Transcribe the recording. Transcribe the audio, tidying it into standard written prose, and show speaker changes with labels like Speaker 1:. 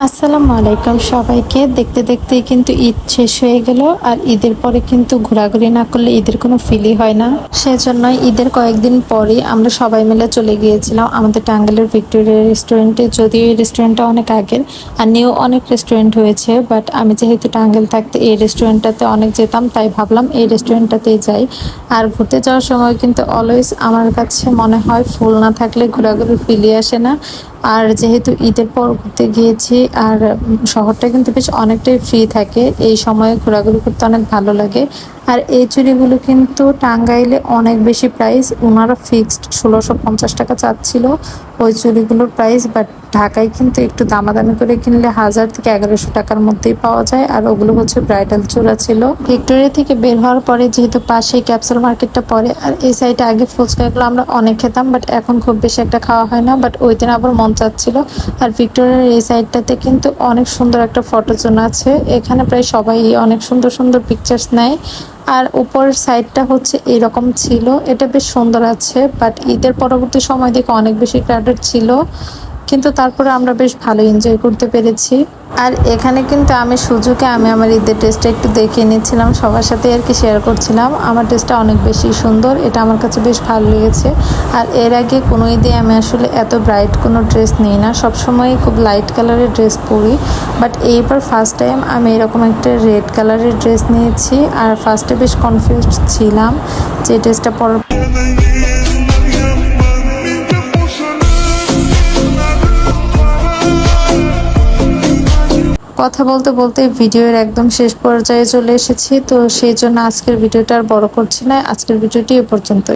Speaker 1: আসসালামু আলাইকুম সবাইকে। দেখতে দেখতেই কিন্তু ঈদ শেষ হয়ে গেল। আর ঈদের পরে কিন্তু ঘোরাঘুরি না করলে ঈদের কোনো ফিলই হয় না। সেজন্যই ঈদের কয়েকদিন পরে আমরা সবাই মিলে চলে গিয়েছিলাম আমাদের টাঙ্গাইলের ভিক্টোরিয়া রেস্টুরেন্টে। যদিও এই রেস্টুরেন্টটা অনেক আগের, আর নিউ অনেক রেস্টুরেন্ট হয়েছে, বাট আমি যেহেতু টাঙ্গাইল থাকতে এই রেস্টুরেন্টটাতে অনেক যেতাম, তাই ভাবলাম এই রেস্টুরেন্টটাতেই যাই। আর ঘুরতে যাওয়ার সময় কিন্তু অলওয়েজ আমার কাছে মনে হয় ফুল না থাকলে ঘোরাঘুরি ফিলিয়ে আসে না। আর যেহেতু ঈদের পর ঘুরতে গিয়েছি, আর শহরটা কিন্তু বেশ অনেকটাই ফ্রি থাকে, এই সময়ে ঘোরাঘুরি করতে অনেক ভালো লাগে। আর এই চুড়িগুলো কিন্তু টাঙ্গাইলে অনেক বেশি প্রাইস, ওনারা ফিক্সড 1650 টাকা চাচ্ছিল ওই চুড়িগুলোর প্রাইস। বাট ঢাকায় কিন্তু একটু দামাদামি করে কিনলে 1000 থেকে 1100 টাকার মধ্যেই পাওয়া যায়। আর ওগুলো হচ্ছে ব্রাইডাল চূড়া ছিল। ভিক্টোরিয়া থেকে বের হওয়ার পরে যেহেতু পাশেই ক্যাপসুল মার্কেটটা পড়ে, আর এই সাইডে আগে ফুচকাগুলো আমরা অনেক খেতাম, বাট এখন খুব বেশি একটা খাওয়া হয় না। বাট ওই দিন আবার মন চাচ্ছিল। আর ভিক্টোরিয়ার এই সাইডটাতে কিন্তু অনেক সুন্দর একটা ফটো জোন আছে, এখানে প্রায় সবাই অনেক সুন্দর সুন্দর পিকচার্স নেয়। আর উপরের সাইডটা হচ্ছে এরকম ছিল, এটা বেশ সুন্দর আছে। বাট ঈদের পরবর্তী সময় দেখে অনেক বেশি ক্রাউডেড ছিল, কিন্তু তারপরে আমরা বেশ ভালো এনজয় করতে পেরেছি। আর এখানে কিন্তু আমি সুযোগে আমার ঈদের ড্রেসটা একটু দেখিয়ে নিচ্ছিলাম, সবার সাথে আর কি শেয়ার করছিলাম। আমার ড্রেসটা অনেক বেশি সুন্দর, এটা আমার কাছে বেশ ভালো লেগেছে। আর এর আগে কোনো ঈদে আমি আসলে এত ব্রাইট কোনো ড্রেস নিই না, সবসময় খুব লাইট কালারের ড্রেস পরি। বাট এইবার ফার্স্ট টাইম আমি এরকম একটা রেড কালারের ড্রেস নিয়েছি। আর ফার্স্টে বেশ কনফিউজ ছিলাম যে ড্রেসটা পরার কথা বলতে বলতে ভিডিওর একদম শেষ পর্যায়ে চলে এসেছি। তো সেই জন্য আজকের ভিডিওটা আর বড় করছি না, আজকের ভিডিওটি এ পর্যন্ত।